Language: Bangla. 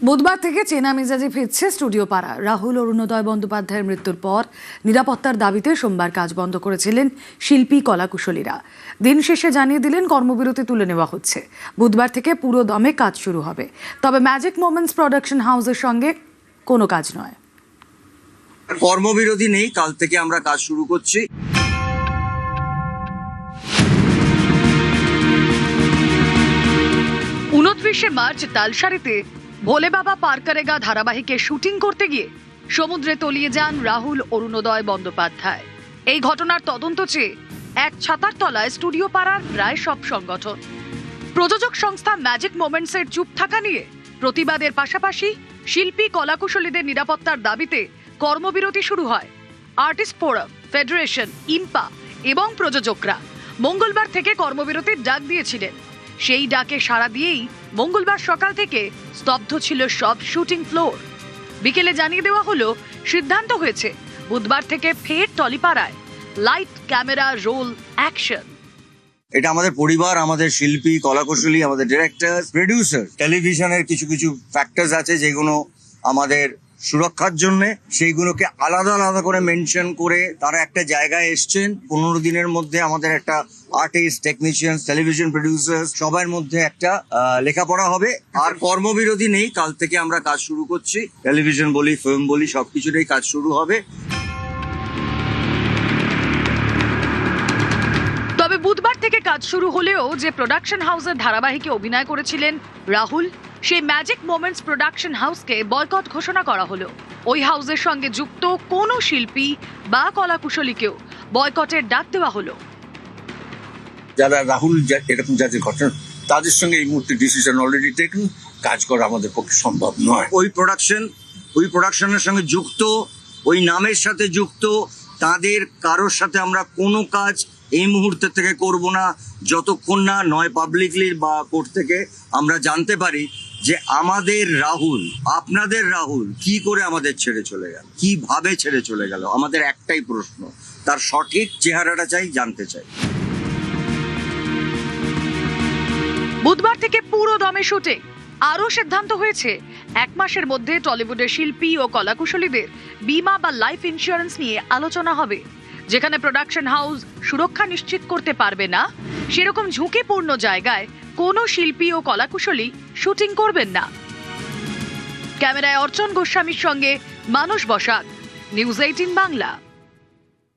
বুধবার থেকে চেনা মেজাজে ফিরছে স্টুডিও পাড়া। রাহুল অরুণোদয় বন্দ্যোপাধ্যায়ের মৃত্যুর পর নিরাপত্তার দাবিতে সোমবার কাজ বন্ধ করেছিলেন শিল্পী কলাকুশলীরা। দিন শেষে জানিয়ে দিলেন কর্মবিরতি তুলে নেওয়া হচ্ছে। বুধবার থেকে পুরো দমে কাজ শুরু হবে, তবে ম্যাজিক মোমেন্টস প্রোডাকশন হাউসের সঙ্গে কোনো কাজ নয়। কর্মবিরতি নেই, কাল থেকে আমরা কাজ শুরু করছি। মার্চ তালসারিতে ভোলে বাবা পার করেগা ধারাবাহিকে শুটিং করতে গিয়ে সমুদ্রে তলিয়ে যান রাহুল অরুণোদয় বন্দ্যোপাধ্যায়। এই ঘটনার তদন্ত চেয়ে এক ছাতার তলায় স্টুডিও পাড়ার প্রায় সব সংগঠন। প্রযোজক সংস্থা ম্যাজিক মোমেন্টসের চুপ থাকা নিয়ে প্রতিবাদের পাশাপাশি শিল্পী কলাকুশলীদের নিরাপত্তার দাবিতে কর্মবিরতি শুরু হয়। আর্টিস্ট ফোরাম, ফেডারেশন, ইম্পা এবং প্রযোজকরা মঙ্গলবার থেকে কর্মবিরতির ডাক দিয়েছিলেন। সেই ডাকে সাড়া দিয়েই মঙ্গলবার সকাল থেকে স্তব্ধ ছিল সব শুটিং ফ্লোর। বিকেলে জানিয়ে দেওয়া হলো সিদ্ধান্ত হয়েছে বুধবার থেকে ফের টলিপাড়ায় লাইট, ক্যামেরা, রোল, অ্যাকশন। এটা আমাদের পরিবার, আমাদের শিল্পী, কলাকুশলী, আমাদের ডিরেক্টর, প্রডিউসার। টেলিভিশনের কিছু কিছু ফ্যাক্টরস আছে যেগুলো আমাদের সুরক্ষার জন্য, সেইগুলোকে আলাদা আলাদা করে মেনশন করে তারা একটা জায়গায় এসছেন। 15 দিনের মধ্যে আমাদের একটা আর্টিস্ট, টেকনিশিয়ান, টেলিভিশন প্রডিউসার সবার মধ্যে একটা লেখাপড়া হবে। আর কর্মবিরতি নেই, কাল থেকে আমরা কাজ শুরু করছি। টেলিভিশন বলি, ফিল্ম বলি, সবকিছুতেই কাজ শুরু হবে। তবে বুধবার থেকে কাজ শুরু হলেও যে প্রোডাকশন হাউসের ধারাবাহিকে অভিনয় করেছিলেন রাহুল, সেই ম্যাজিক মোমেন্টস প্রোডাকশন হাউসকে বয়কট ঘোষণা করা হলো। ওই হাউসের সঙ্গে যুক্ত কোনো শিল্পী বা কলাকুশলীকেও বয়কটের ডাক দেওয়া হলো। যারা রাহুল এরকম যাদের ঘটনা, তাদের সঙ্গে এই মুহূর্তে ডিসিশন অলরেডি টেকেন, কাজ করা আমাদের পক্ষে সম্ভব নয়। ওই প্রোডাকশনের সঙ্গে যুক্ত, ওই নামের সাথে যুক্ত তাদের কারোর সাথে আমরা কোনো কাজ এই মুহূর্তে থেকে করব না, যতক্ষণ না নয় পাবলিকলি বা কোর্ট থেকে আমরা জানতে পারি যে আমাদের রাহুল, আপনাদের রাহুল কি করে আমাদের ছেড়ে চলে গেল, কিভাবে ছেড়ে চলে গেল। আমাদের একটাই প্রশ্ন, তার সঠিক চেহারাটা চাই, জানতে চাই। বুধবার থেকে পুরো দমে শুটিং। আরও সিদ্ধান্ত হয়েছে 1 মাসের মধ্যে টলিউডের শিল্পী ও কলাকুশলীদের বীমা বা লাইফ ইন্স্যুরেন্স নিয়ে আলোচনা হবে। যেখানে প্রোডাকশন হাউস সুরক্ষা নিশ্চিত করতে পারবে না, সেরকম ঝুঁকিপূর্ণ জায়গায় কোনো শিল্পী ও কলাকুশলী শুটিং করবেন না। ক্যামেরায় অর্চন গোস্বামীর সঙ্গে মানুষ বসাক, নিউজ 18 বাংলা।